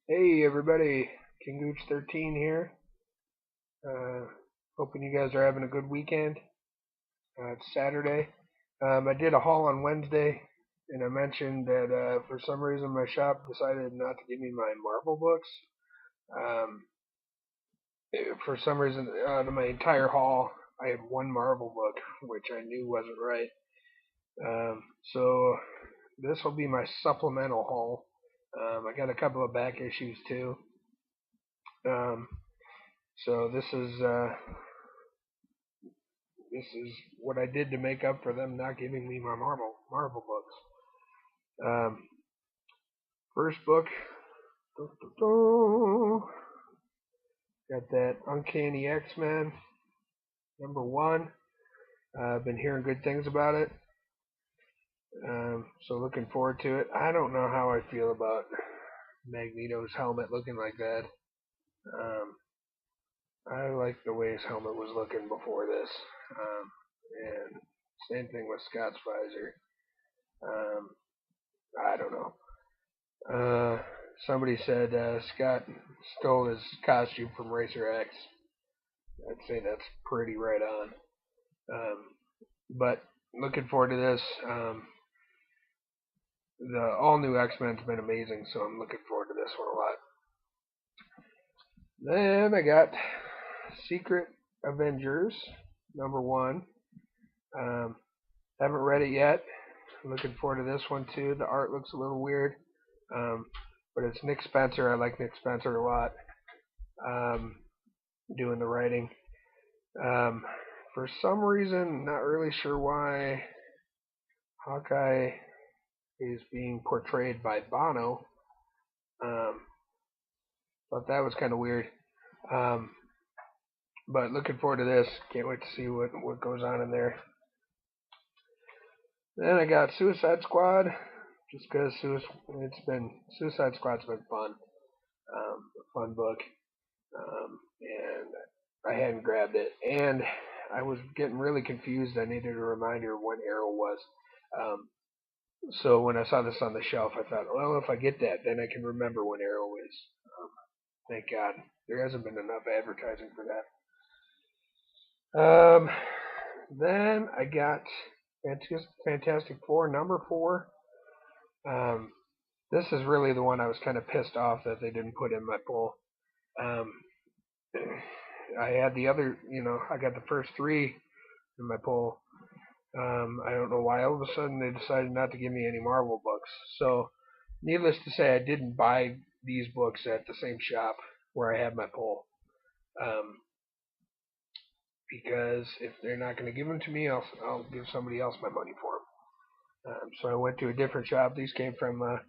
Hey everybody, King Gooch 13 here. Uh, Hoping you guys are having a good weekend. It's Saturday. I did a haul on Wednesday, and I mentioned that for some reason my shop decided not to give me my Marvel books. Um, for some reason, out of my entire haul, I had one Marvel book, which I knew wasn't right. So this will be my supplemental haul. I got a couple of back issues too. Um, so this is what I did to make up for them not giving me my Marvel books. Um, First book, got that Uncanny X-Men #1. I've been hearing good things about it, so looking forward to it. I don't know how I feel about Magneto's helmet looking like that. Um, I like the way his helmet was looking before this, and same thing with Scott's visor. Um, I don't know. Somebody said Scott stole his costume from Racer X. I'd say that's pretty right on. Um, but looking forward to this. The all new X Men's been amazing, so I'm looking forward to this one a lot. Then I got Secret Avengers #1. Um, haven't read it yet. Looking forward to this one too. The art looks a little weird, um, but it's Nick Spencer. I like Nick Spencer a lot. Doing the writing. Um, for some reason, not really sure why, Hawkeye is being portrayed by Bono. Um, Thought that was kind of weird. Um, but looking forward to this. Can't wait to see what goes on in there. Then I got Suicide Squad, just because Suicide Squad's been fun, a fun book, and I hadn't grabbed it, and I was getting really confused. I needed a reminder of when Arrow was. Um, so when I saw this on the shelf, I thought, well, if I get that, then I can remember when Arrow is. Um, thank God. There hasn't been enough advertising for that. Then I got Fantastic Four #4. Um, this is really the one I was kind of pissed off that they didn't put in my poll. Um, I had the other, I got the first three in my poll. I don't know why all of a sudden they decided not to give me any Marvel books. So, needless to say, I didn't buy these books at the same shop where I had my poll. Because if they're not going to give them to me, I'll give somebody else my money for them. So I went to a different shop. These came from a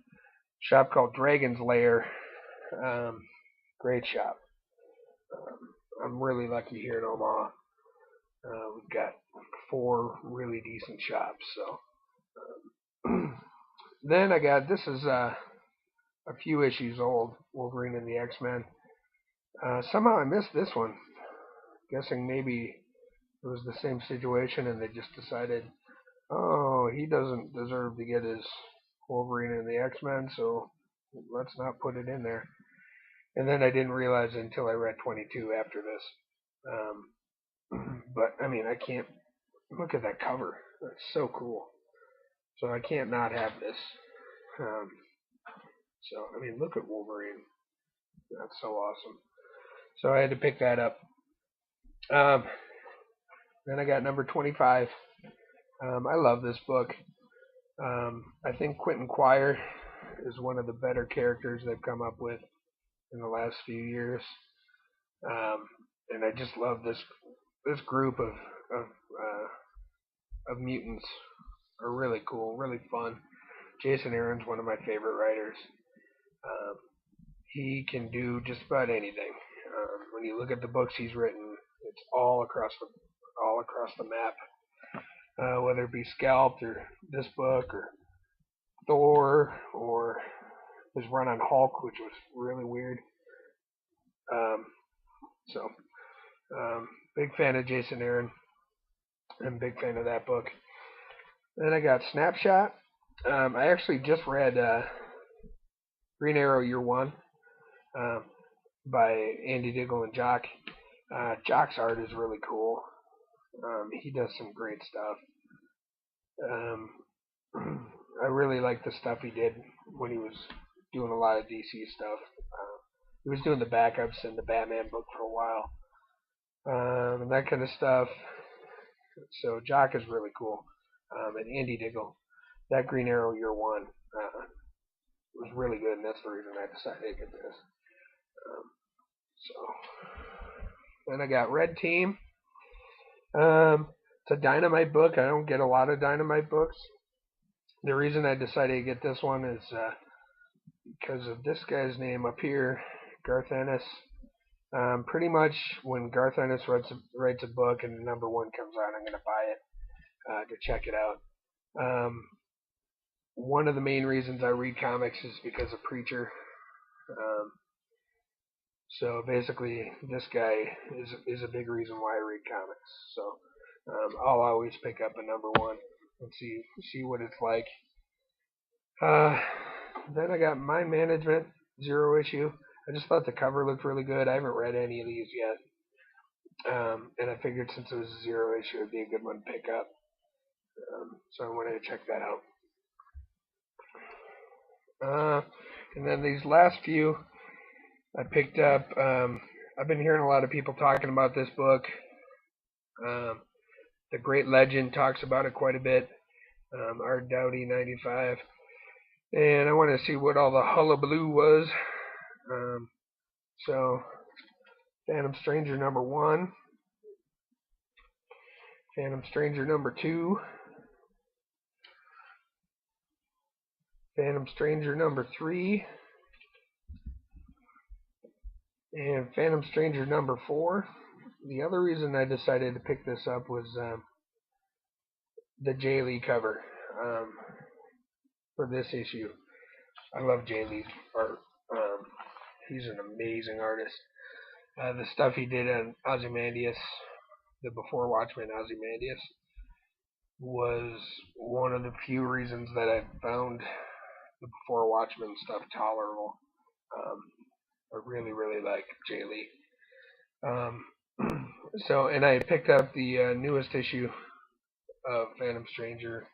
shop called Dragon's Lair. Great shop. I'm really lucky here in Omaha. We've got 4 really decent shops. So then I got this is a few issues old, Wolverine and the X-Men. Somehow I missed this one. Guessing maybe it was the same situation and they just decided, oh, he doesn't deserve to get his Wolverine and the X-Men, so let's not put it in there. And then I didn't realize it until I read 22 after this. But I mean, I can't look at that cover. That's so cool. So I can't not have this. So I mean, look at Wolverine. That's so awesome. So I had to pick that up. Then I got number 25. I love this book. I think Quentin Quire is one of the better characters they've come up with in the last few years. And I just love this group of mutants. Are really cool, really fun. Jason Aaron's one of my favorite writers. Um, he can do just about anything. When you look at the books he's written, it's all across the map. Whether it be Scalped or this book or Thor or his run on Hulk, which was really weird. Um, so, big fan of Jason Aaron. I'm a big fan of that book. Then I got Snapshot. I actually just read Green Arrow Year 1. um, by Andy Diggle and Jock. Jock's art is really cool. He does some great stuff. Um, I really like the stuff he did when he was doing a lot of DC stuff. He was doing the backups in the Batman book for a while, and that kind of stuff. So Jock is really cool. And Andy Diggle, that Green Arrow Year One was really good, and that's the reason I decided to get this. So then I got Red Team. It's a Dynamite book. I don't get a lot of Dynamite books. The reason I decided to get this one is because of this guy's name up here, Garth Ennis. Pretty much when Garth Ennis writes a book and the number one comes out, I'm going to buy it to check it out. One of the main reasons I read comics is because of Preacher. So basically, this guy is a big reason why I read comics. So I'll always pick up a number one and see what it's like. Then I got Mind Management, 0 issue. I just thought the cover looked really good. I haven't read any of these yet. And I figured since it was a 0 issue, it would be a good one to pick up. So I wanted to check that out. And then these last few I picked up. I've been hearing a lot of people talking about this book. The Great Legend talks about it quite a bit. Art Dowdy 95. And I wanted to see what all the hullabaloo was. So, Phantom Stranger number 1. Phantom Stranger number 2. Phantom Stranger number 3. And Phantom Stranger number 4. The other reason I decided to pick this up was the Jay Lee cover for this issue. I love Jay Lee's art. He's an amazing artist. The stuff he did on Ozymandias, the Before Watchmen Ozymandias, was one of the few reasons that I found the Before Watchmen stuff tolerable. I really, really like Jay Lee. And I picked up the newest issue of Phantom Stranger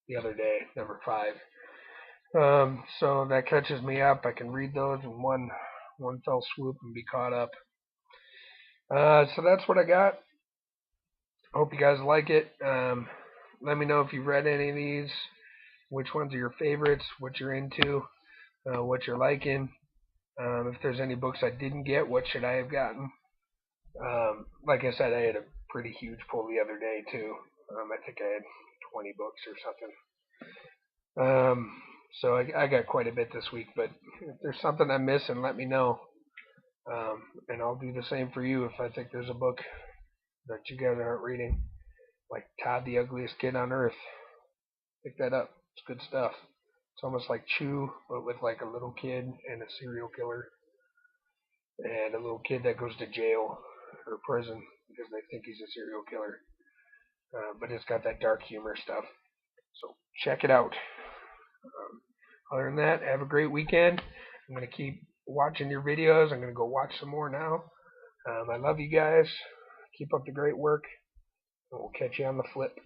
the other day, number 5. So that catches me up. I can read those in one fell swoop and be caught up. So that's what I got. Hope you guys like it. Let me know if you've read any of these, which ones are your favorites, what you're into, what you're liking. If there's any books I didn't get, what should I have gotten? Like I said, I had a pretty huge pull the other day too. I think I had 20 books or something. So I got quite a bit this week, but if there's something I'm missing, let me know. And I'll do the same for you if I think there's a book that you guys aren't reading. Like Todd the Ugliest Kid on Earth. Pick that up. It's good stuff. It's almost like Chew, but with like a little kid and a serial killer. And a little kid that goes to jail or prison because they think he's a serial killer. But it's got that dark humor stuff. So check it out. Other than that, have a great weekend. I'm going to keep watching your videos. I'm going to go watch some more now. I love you guys. Keep up the great work. And we'll catch you on the flip.